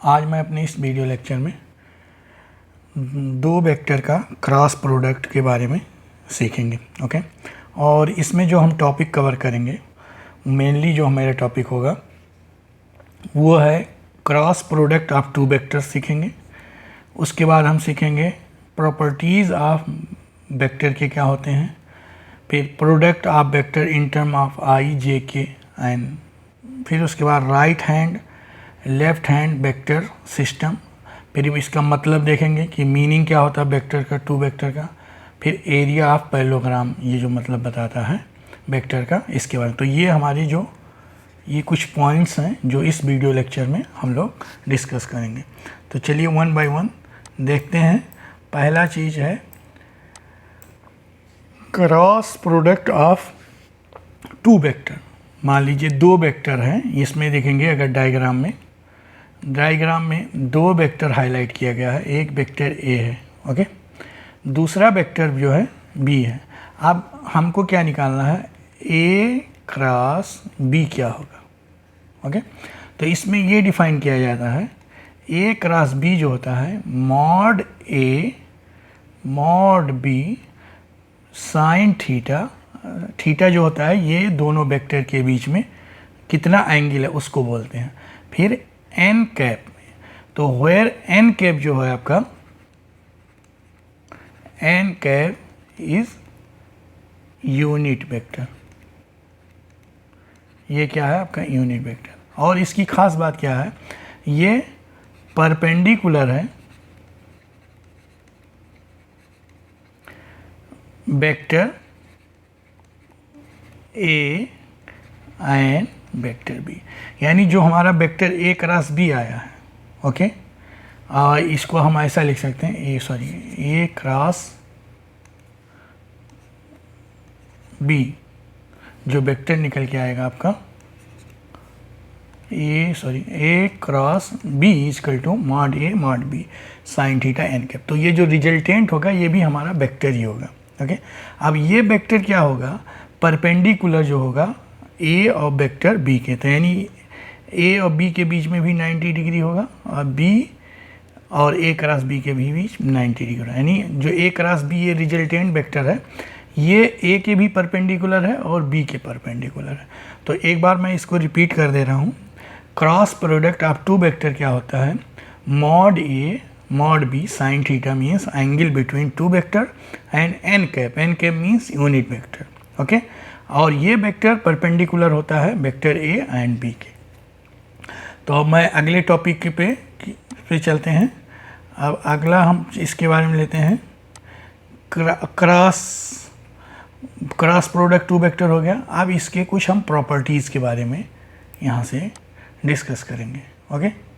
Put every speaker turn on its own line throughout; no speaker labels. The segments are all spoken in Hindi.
आज मैं अपने इस वीडियो लेक्चर में दो वेक्टर का क्रॉस प्रोडक्ट के बारे में सीखेंगे। ओके, और इसमें जो हम टॉपिक कवर करेंगे, मेनली जो हमारा टॉपिक होगा वो है cross product of two vectors सीखेंगे। उसके बाद हम सीखेंगे प्रॉपर्टीज़ ऑफ वेक्टर के क्या होते हैं, फिर product of vector in term of I J k and फिर उसके बाद right hand left hand vector system, फिर इसका मतलब देखेंगे कि मीनिंग क्या होता है वेक्टर का, टू वेक्टर का, फिर एरिया ऑफ पैरेललोग्राम, ये जो मतलब बताता है वेक्टर का, इसके बारे में। तो ये हमारी जो ये कुछ पॉइंट्स हैं जो इस वीडियो लेक्चर में हम लोग डिस्कस करेंगे। तो चलिए वन बाय वन देखते हैं। पहला चीज़ है cross product of two vector. मान लीजिए दो वेक्टर हैं, इसमें देखेंगे अगर डायग्राम में दो वेक्टर हाईलाइट किया गया है, एक वेक्टर ए है, ओके, दूसरा वेक्टर जो है बी है। अब हमको क्या निकालना है, ए क्रॉस बी क्या होगा, ओके। तो इसमें ये डिफाइन किया जाता है, ए क्रॉस बी जो होता है मॉड ए mod B sine theta, theta जो होता है ये दोनों वेक्टर के बीच में कितना एंगल है उसको बोलते हैं। फिर एन कैप में, तो वेयर एन कैप जो है आपका, N cap is unit vector, ये क्या है आपका यूनिट वेक्टर। और इसकी खास बात क्या है, ये परपेंडिकुलर है vector A and vector B, यानी जो हमारा वेक्टर ए क्रॉस बी आया है, ओके, इसको हम ऐसा लिख सकते हैं, ए क्रॉस बी जो वेक्टर निकल के आएगा आपका A cross B equal to mod A mod B sine theta n cap. तो ये जो रिजल्टेंट होगा ये भी हमारा वेक्टर ही होगा, ओके। अब ये वेक्टर क्या होगा, परपेंडिकुलर जो होगा ए और वेक्टर बी के, तो यानी ए और बी के बीच में भी 90 डिग्री होगा और बी और ए क्रॉस बी के भी बीच 90 डिग्री होगा। यानी जो ए क्रॉस बी ये रिजल्टेंट वेक्टर है, ये ए के भी परपेंडिकुलर है और बी के परपेंडिकुलर है। तो एक बार मैं इसको रिपीट कर दे रहा हूँ, cross product of two vector क्या होता है, mod A mod B sine theta means angle between two vector and N cap means unit vector, okay. और ये वेक्टर परपेंडिकुलर होता है वेक्टर ए एंड बी के। तो अब मैं अगले टॉपिक पे चलते हैं। अब अगला हम इसके बारे में लेते हैं, क्रॉस प्रोडक्ट टू वेक्टर हो गया। अब इसके कुछ हम प्रॉपर्टीज़ के बारे में यहाँ से डिस्कस करेंगे, ओके।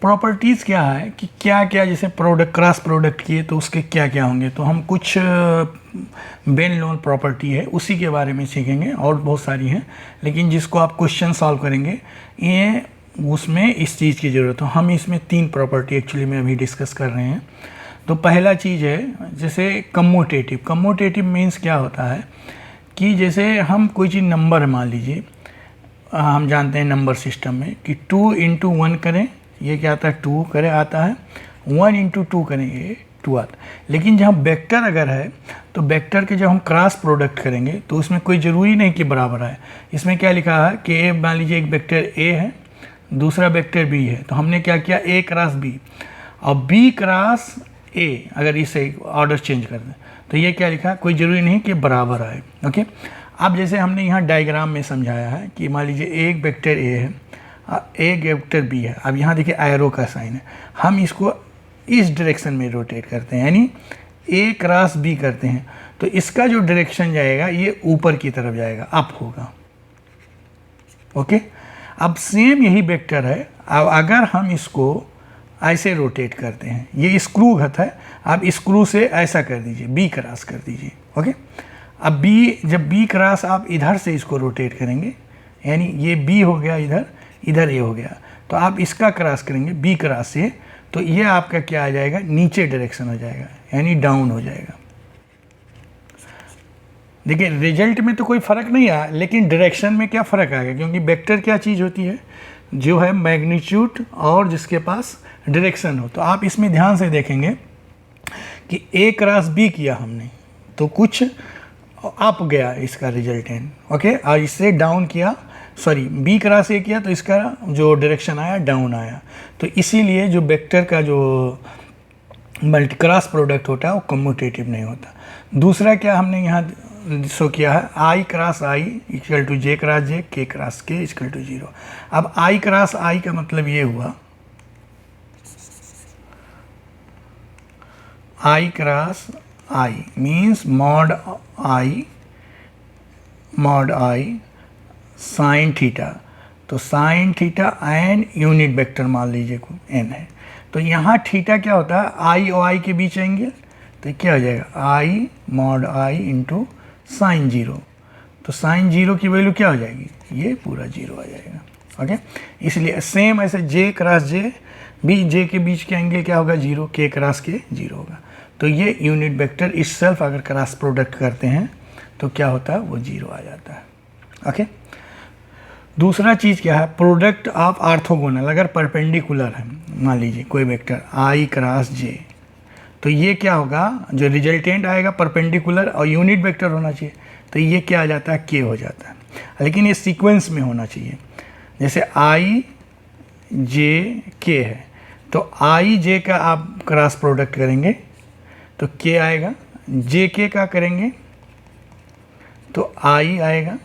प्रॉपर्टीज़ क्या है कि क्या क्या जैसे प्रोडक्ट क्रॉस प्रोडक्ट किए तो उसके क्या क्या होंगे, तो हम कुछ वेल नोन प्रॉपर्टी है उसी के बारे में सीखेंगे, और बहुत सारी हैं, लेकिन जिसको आप क्वेश्चन सॉल्व करेंगे ये उसमें इस चीज़ की ज़रूरत हो। हम इसमें तीन प्रॉपर्टी एक्चुअली में अभी डिस्कस कर रहे हैं। तो पहला चीज़ है जैसे कम्यूटेटिव मीन्स क्या होता है कि जैसे हम कोई चीज़ नंबर, मान लीजिए हम जानते हैं नंबर सिस्टम में कि 2 × 1 करें, ये क्या आता है 2 करें आता है, 1 × 2 करेंगे 2 आता है। लेकिन जहाँ वेक्टर अगर है तो वेक्टर के जब हम क्रॉस प्रोडक्ट करेंगे तो उसमें कोई ज़रूरी नहीं कि बराबर है। इसमें क्या लिखा है कि मान लीजिए एक वेक्टर ए है, दूसरा वेक्टर बी है, तो हमने क्या किया ए क्रॉस बी और बी क्रॉस ए, अगर इसे ऑर्डर चेंज कर दें तो ये क्या लिखा है, कोई ज़रूरी नहीं कि बराबर आए, ओके। अब जैसे हमने यहाँ डायग्राम में समझाया है कि मान लीजिए एक वेक्टर ए है, एक वेक्टर बी है। अब यहाँ देखिए एरो का साइन है, हम इसको इस डायरेक्शन में रोटेट करते हैं, यानी ए क्रॉस बी करते हैं, तो इसका जो डायरेक्शन जाएगा ये ऊपर की तरफ जाएगा, अप होगा, ओके। अब सेम यही वेक्टर है, अब अगर हम इसको ऐसे रोटेट करते हैं, ये स्क्रू घत है, आप स्क्रू से ऐसा कर दीजिए, बी क्रॉस कर दीजिए, ओके। अब बी, जब बी क्रॉस आप इधर से इसको रोटेट करेंगे, यानी ये बी हो गया इधर, इधर ये हो गया, तो आप इसका क्रॉस करेंगे बी क्रॉस से, तो ये आपका क्या आ जाएगा, नीचे डायरेक्शन हो जाएगा, यानी डाउन हो जाएगा। देखिए रिजल्ट में तो कोई फ़र्क नहीं आया, लेकिन डायरेक्शन में क्या फ़र्क आएगा, क्योंकि वेक्टर क्या चीज़ होती है, जो है मैग्नीट्यूड और जिसके पास डायरेक्शन हो। तो आप इसमें ध्यान से देखेंगे कि ए क्रॉस बी किया हमने तो कुछ अप गया इसका रिजल्टेंट, ओके, और इससे डाउन किया, सॉरी बी क्रॉस ए किया तो इसका जो डायरेक्शन आया डाउन आया। तो इसीलिए जो वेक्टर का जो मल्टी क्रॉस प्रोडक्ट होता है वो कम्यूटेटिव नहीं होता। दूसरा क्या हमने यहाँ शो किया है, I cross I equal to J cross J, K cross के इक्वल टू 0। अब आई क्रॉस आई का मतलब ये हुआ, I cross I means mod I sine theta. तो sine theta n unit vector मान लीजिए को एन है, तो यहाँ थीटा क्या होता है, आई और आई के बीच एंगल, तो क्या हो जाएगा आई मॉड आई इंटू साइन 0। तो साइन 0 की वैल्यू क्या हो जाएगी, ये पूरा 0 आ जाएगा, ओके। इसलिए सेम ऐसे जे क्रॉस जे भी, जे के बीच के एंगल क्या होगा 0, के क्रॉस के 0 होगा। तो ये यूनिट वेक्टर इससेल्फ अगर क्रॉस प्रोडक्ट करते हैं तो क्या होता है, वो 0 आ जाता है, ओके। दूसरा चीज़ क्या है, प्रोडक्ट ऑफ ऑर्थोगोनल, अगर परपेंडिकुलर है मान लीजिए कोई वेक्टर आई क्रॉस जे, तो ये क्या होगा, जो रिजल्टेंट आएगा परपेंडिकुलर और यूनिट वेक्टर होना चाहिए, तो ये क्या आ जाता है, के हो जाता है। लेकिन ये सीक्वेंस में होना चाहिए, जैसे आई जे के है, तो आई जे का आप क्रॉस प्रोडक्ट करेंगे तो के आएगा, जे के का करेंगे तो आई आएगा,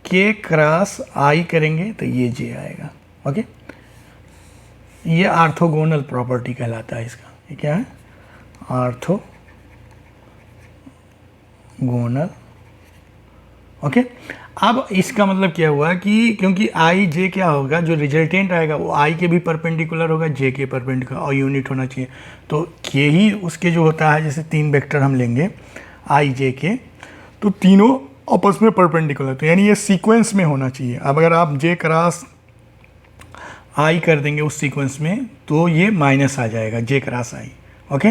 के क्रॉस आई करेंगे तो ये जे आएगा, ओके। ये ऑर्थोगोनल प्रॉपर्टी कहलाता है इसका, ये क्या है, ऑर्थोगोनल, ओके। अब इसका मतलब क्या हुआ कि क्योंकि आई जे क्या होगा, जो रिजल्टेंट आएगा वो आई के भी परपेंडिकुलर होगा, जे के परपेंडिकुलर और यूनिट होना चाहिए, तो के ही उसके जो होता है, जैसे 3 वेक्टर हम लेंगे आई जे के, तो तीनों आपस में परपेंडिकुलर, तो यानी ये सीक्वेंस में होना चाहिए। अब अगर आप जे क्रॉस आई कर देंगे उस सीक्वेंस में तो ये माइनस आ जाएगा, जे क्रॉस आई, ओके।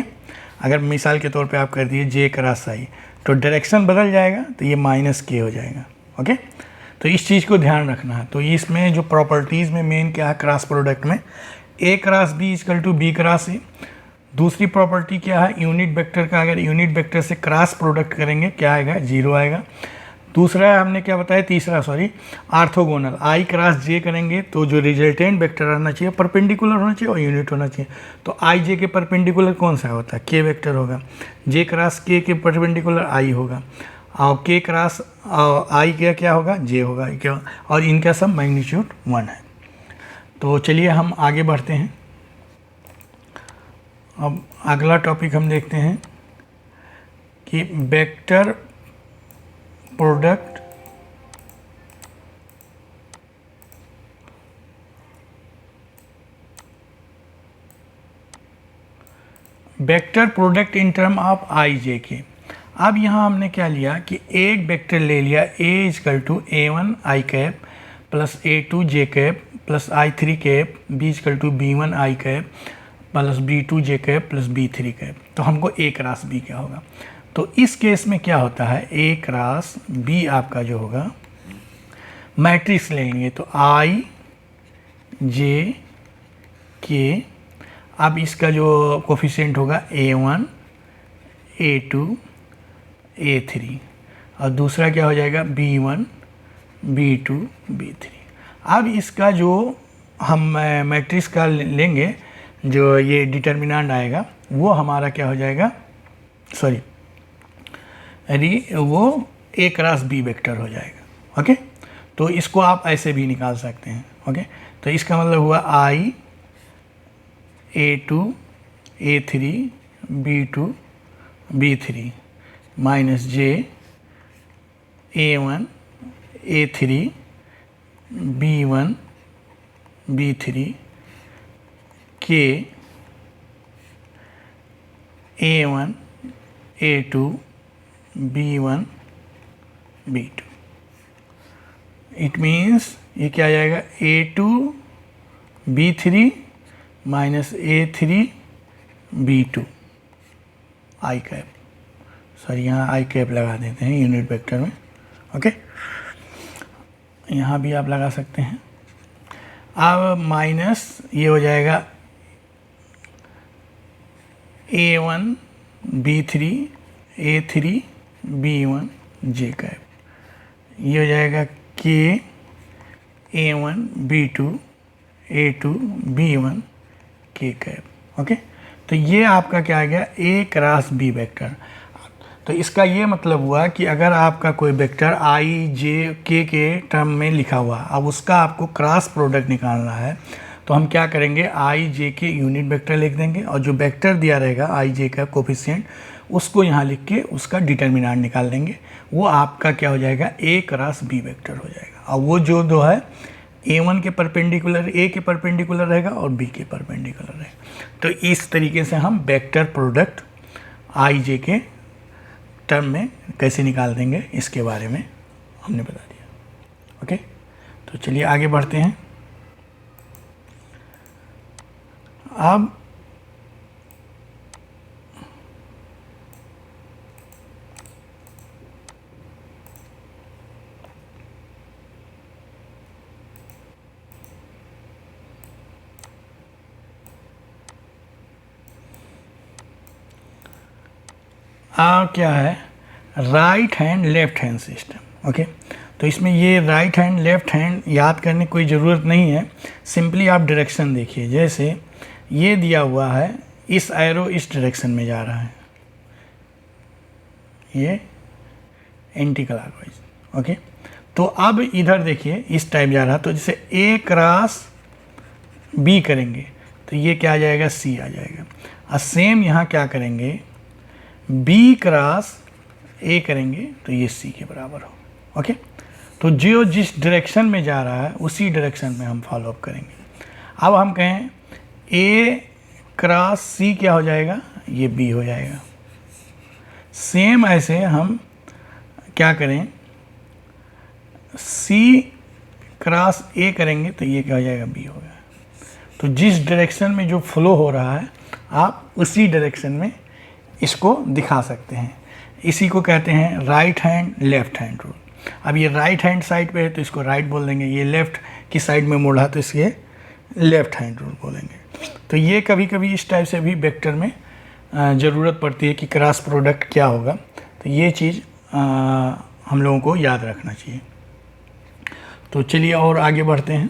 अगर मिसाल के तौर पे आप कर दिए जे क्रॉस आई तो डायरेक्शन बदल जाएगा, तो ये माइनस के हो जाएगा, ओके। तो इस चीज़ को ध्यान रखना है। तो इसमें जो प्रॉपर्टीज़ में मेन क्या है क्रॉस प्रोडक्ट में, A cross B equal to B cross A. दूसरी प्रॉपर्टी क्या है, यूनिट वेक्टर का अगर यूनिट वेक्टर से क्रॉस प्रोडक्ट करेंगे क्या आएगा, 0 आएगा। दूसरा हमने क्या बताया, तीसरा सॉरी, ऑर्थोगोनल, आई क्रॉस जे करेंगे तो जो रिजल्टेंट वेक्टर रहना चाहिए परपेंडिकुलर होना चाहिए और यूनिट होना चाहिए। तो आई जे के परपेंडिकुलर कौन सा होता है, के वेक्टर होगा, जे क्रॉस के परपेंडिकुलर आई होगा, और के क्रॉस आई का क्या होगा, जे होगा, क्या, और इनका सब मैग्नीट्यूड 1 है। तो चलिए हम आगे बढ़ते हैं। अब अगला टॉपिक हम देखते हैं कि vector product vector product in term of I J K. अब यहाँ हमने क्या लिया कि एक वेक्टर ले लिया A equal to A1 I cap plus A2 J cap plus I3 cap B equal to B1 I cap plus B2 J cap plus B3 cap. तो हमको A क्रॉस B क्या होगा, तो इस केस में क्या होता है, A क्रॉस B आपका जो होगा मैट्रिक्स लेंगे, तो I J K, अब इसका जो कोफिशिएंट होगा A1 A2 A3 और दूसरा क्या हो जाएगा B1 B2 B3। अब इसका जो हम मैट्रिक्स का लेंगे, जो ये डिटर्मिनेंट आएगा वो हमारा क्या हो जाएगा, सॉरी वो A क्रॉस B वेक्टर हो जाएगा, ओके। तो इसको आप ऐसे भी निकाल सकते हैं, ओके। तो इसका मतलब हुआ I A2 A3 B2 B3 minus J A1 A3 B1 B3 K A1 A2 B1 B2। It means ये क्या आ जाएगा, A2 B3 minus A3 B2 आई कैप, सॉरी यहाँ आई कैप लगा देते हैं यूनिट वेक्टर में। ओके, यहाँ भी आप लगा सकते हैं। अब माइनस ये हो जाएगा A1 B3 A3 B1 जे कैप, ये हो जाएगा K A1 B2 A2 B1 K cap. Okay, तो ये आपका क्या आ गया, A क्रॉस B वेक्टर। तो इसका ये मतलब हुआ कि अगर आपका कोई वेक्टर I J K के टर्म में लिखा हुआ, अब उसका आपको क्रॉस प्रोडक्ट निकालना है, तो हम क्या करेंगे, I J के यूनिट वेक्टर लिख देंगे और जो वेक्टर दिया रहेगा I J का कोफिशिएंट उसको यहाँ लिख के उसका डिटर्मिनेंट निकाल देंगे। वो आपका क्या हो जाएगा, A क्रॉस B वेक्टर हो जाएगा। और वो जो दो है A1 के परपेंडिकुलर A के परपेंडिकुलर रहेगा और B के परपेंडिकुलर रहेगा। तो इस तरीके से हम वेक्टर प्रोडक्ट I J के टर्म में कैसे निकाल देंगे इसके बारे में हमने बता दिया। ओके, तो चलिए आगे बढ़ते हैं। अब क्या है, right hand left hand system. Okay, तो इसमें ये राइट हैंड लेफ्ट हैंड याद करने की कोई ज़रूरत नहीं है, सिंपली आप डायरेक्शन देखिए। जैसे ये दिया हुआ है, इस एरो इस डायरेक्शन में जा रहा है, ये एंटी क्लॉकवाइज। ओके, तो अब इधर देखिए इस टाइप जा रहा, तो जैसे A क्रॉस B करेंगे तो ये क्या आ जाएगा, C आ जाएगा। और सेम यहाँ क्या करेंगे, B क्रॉस A करेंगे तो ये C के बराबर हो। ओके, तो जो जिस डायरेक्शन में जा रहा है उसी डायरेक्शन में हम फॉलो अप करेंगे। अब हम कहें A क्रॉस C क्या हो जाएगा, ये B हो जाएगा। सेम ऐसे हम क्या करें, C क्रॉस A करेंगे तो ये क्या हो जाएगा, B हो गया। तो जिस डायरेक्शन में जो फ्लो हो रहा है आप उसी डायरेक्शन में इसको दिखा सकते हैं। इसी को कहते हैं right hand left hand rule. अब ये राइट हैंड साइड पे है तो इसको राइट बोल देंगे, ये लेफ्ट की साइड में मुड़ा तो इसके लेफ्ट हैंड रूल बोलेंगे। तो ये कभी कभी इस टाइप से भी वेक्टर में ज़रूरत पड़ती है कि क्रॉस प्रोडक्ट क्या होगा, तो ये चीज़ हम लोगों को याद रखना चाहिए। तो चलिए और आगे बढ़ते हैं।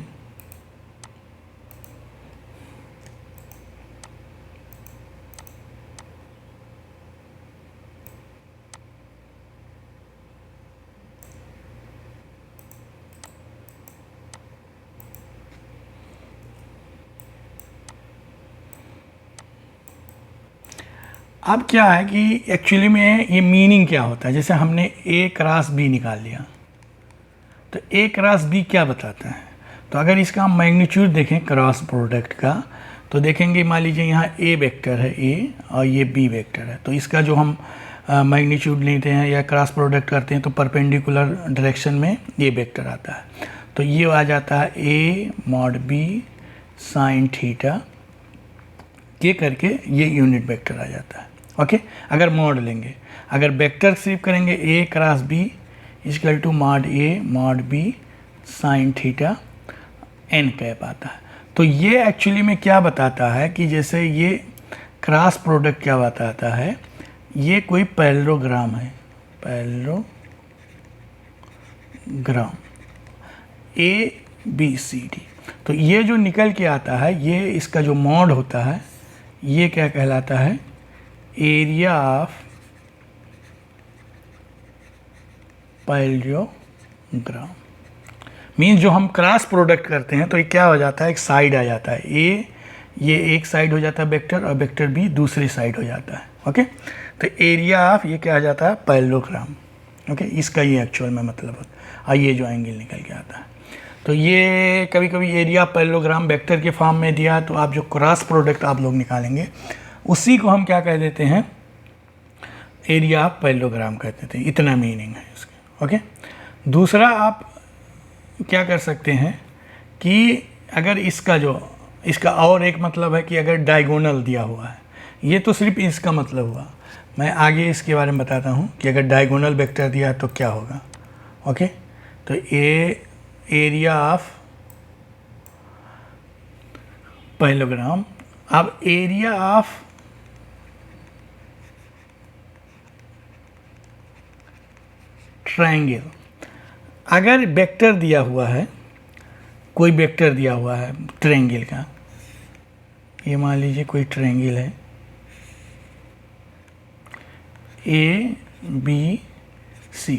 अब क्या है कि एक्चुअली में ये मीनिंग क्या होता है, जैसे हमने A क्रॉस B निकाल लिया, तो A क्रॉस B क्या बताता है। तो अगर इसका हम मैग्नीट्यूड देखें क्रॉस प्रोडक्ट का, तो देखेंगे मान लीजिए यहाँ A वेक्टर है A और ये B वेक्टर है, तो इसका जो हम मैग्नीट्यूड लेते हैं या क्रॉस प्रोडक्ट करते हैं तो परपेंडिकुलर डायरेक्शन में ये वेक्टर आता है। तो ये आ जाता है A mod B sine theta के करके ये यूनिट वेक्टर आ जाता है। ओके, अगर मॉड लेंगे, अगर वेक्टर सिर्फ करेंगे A cross B equal to mod A mod B sine theta n cap आता है। तो ये एक्चुअली में क्या बताता है कि जैसे ये क्रॉस प्रोडक्ट क्या बताता है, ये कोई पैरेललोग्राम है, पैरेललोग्राम ABCD। तो ये जो निकल के आता है, ये इसका जो मॉड होता है ये क्या कहलाता है, एरिया ऑफ पैरेललोग्राम। मीन्स जो हम क्रॉस प्रोडक्ट करते हैं तो ये क्या हो जाता है, एक साइड आ जाता है A, ये एक साइड हो जाता है वेक्टर और वेक्टर B दूसरी साइड हो जाता है। ओके, तो एरिया ऑफ ये क्या आ जाता है, पैरेललोग्राम। ओके, इसका ये एक्चुअल में मतलब होता है। और ये जो एंगल निकल के आता है, तो ये कभी कभी एरिया पैरेललोग्राम वेक्टर के फॉर्म में दिया, तो आप जो क्रॉस प्रोडक्ट आप लोग निकालेंगे उसी को हम क्या कह देते हैं, एरिया ऑफ पैरेललोग्राम कहते थे। इतना मीनिंग है इसका। ओके, दूसरा आप क्या कर सकते हैं कि अगर इसका और एक मतलब है कि अगर डायगोनल दिया हुआ है, ये तो सिर्फ इसका मतलब हुआ। मैं आगे इसके बारे में बताता हूँ कि अगर डायगोनल वेक्टर दिया है तो क्या होगा। ओके, तो एरिया ऑफ पैरेललोग्राम। अब एरिया ऑफ ट्रायंगल, अगर वेक्टर दिया हुआ है, कोई वेक्टर दिया हुआ है ट्रायंगल का, ये मान लीजिए कोई ट्रायंगल है ए बी सी।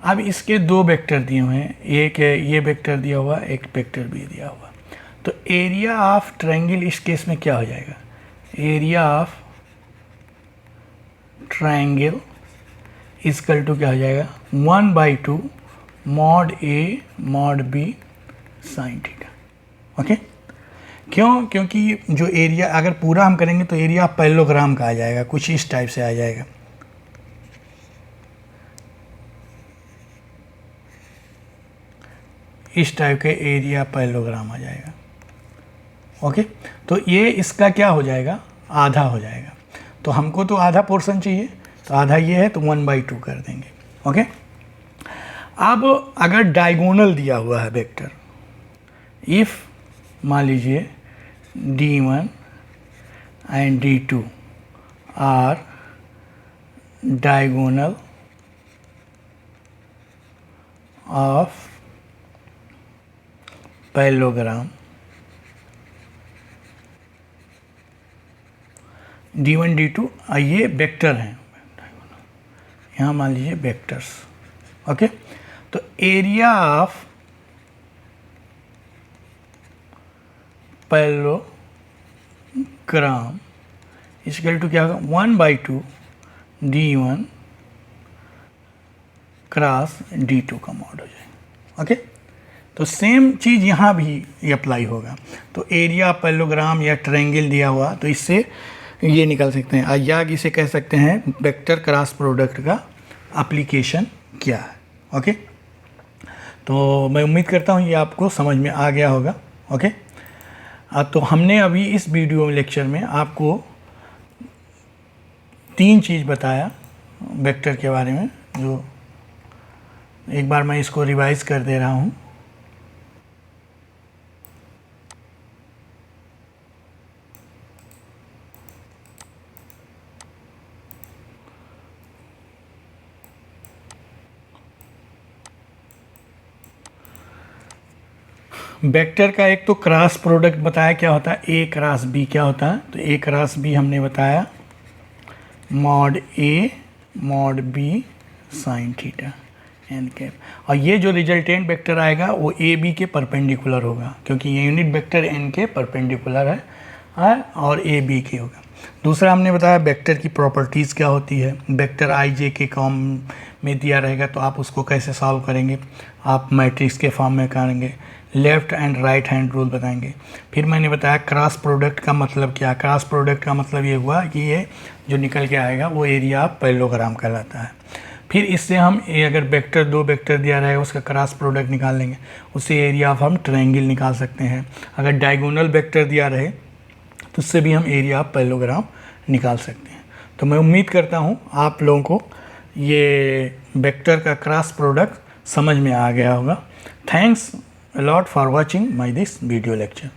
अब इसके दो वेक्टर दिए हुए हैं, एक ये वेक्टर दिया हुआ, एक वेक्टर भी दिया हुआ। तो एरिया ऑफ ट्रायंगल इस केस में क्या हो जाएगा, area of triangle equal to क्या हो जाएगा, 1/2 मॉड ए mod B sine theta. Okay, क्यों? क्योंकि जो एरिया अगर पूरा हम करेंगे तो एरिया ऑफ पैरेललोग्राम का आ जाएगा, कुछ इस टाइप से आ जाएगा। इस टाइप के एरिया पैरेललोग्राम आ जाएगा। ओके, तो ये इसका क्या हो जाएगा, आधा हो जाएगा। तो हमको तो आधा पोर्शन चाहिए, तो आधा ये है तो 1/2 कर देंगे। ओके, अब अगर डायगोनल दिया हुआ है वेक्टर, इफ़ मान लीजिए D1 and D2 are diagonal of parallelogram, D1 D2 ये वेक्टर हैं, यहाँ मान लीजिए वेक्टर्स। ओके, तो area of parallelogram equal to क्या होगा, 1/2 D1 क्रॉस D2 का मॉड हो जाएगा। ओके, तो सेम चीज़ यहाँ भी अप्लाई होगा। तो एरिया पैरेललोग्राम या ट्रायंगल दिया हुआ, तो इससे ये निकाल सकते हैं, या इसे कह सकते हैं वेक्टर क्रॉस प्रोडक्ट का एप्लीकेशन क्या है। ओके, तो मैं उम्मीद करता हूँ ये आपको समझ में आ गया होगा। ओके, तो हमने अभी इस वीडियो लेक्चर में आपको 3 चीज़ बताया वेक्टर के बारे में, जो एक बार मैं इसको रिवाइज कर दे रहा हूँ। वेक्टर का एक तो क्रॉस प्रोडक्ट बताया क्या होता है, ए क्रॉस बी क्या होता है। तो ए क्रॉस बी हमने बताया मॉड ए mod B sine theta n cap, और ये जो रिजल्टेंट वेक्टर आएगा वो ए बी के परपेंडिकुलर होगा, क्योंकि ये यूनिट वेक्टर एन के परपेंडिकुलर है और ए बी के होगा। दूसरा हमने बताया वेक्टर की प्रॉपर्टीज़ क्या होती है, वेक्टर आई जे के फॉर्म में दिया रहेगा तो आप उसको कैसे सॉल्व करेंगे, आप मैट्रिक्स के फॉर्म में करेंगे, left and right hand rule बताएंगे। फिर मैंने बताया क्रॉस प्रोडक्ट का मतलब क्या, क्रॉस प्रोडक्ट का मतलब ये हुआ कि ये जो निकल के आएगा वो एरिया ऑफ पैरेललोग्राम कहलाता है। फिर इससे हम अगर वेक्टर 2 वेक्टर दिया रहेगा उसका क्रॉस प्रोडक्ट निकाल लेंगे, उससे एरिया ऑफ हम ट्रायंगल निकाल सकते हैं। अगर डायगोनल वेक्टर दिया रहे तो उससे भी हम एरिया ऑफ पैरेललोग्राम निकाल सकते हैं। तो मैं उम्मीद करता हूँ आप लोगों को ये वेक्टर का क्रॉस प्रोडक्ट समझ में आ गया होगा। Thanks a lot for watching my this video lecture.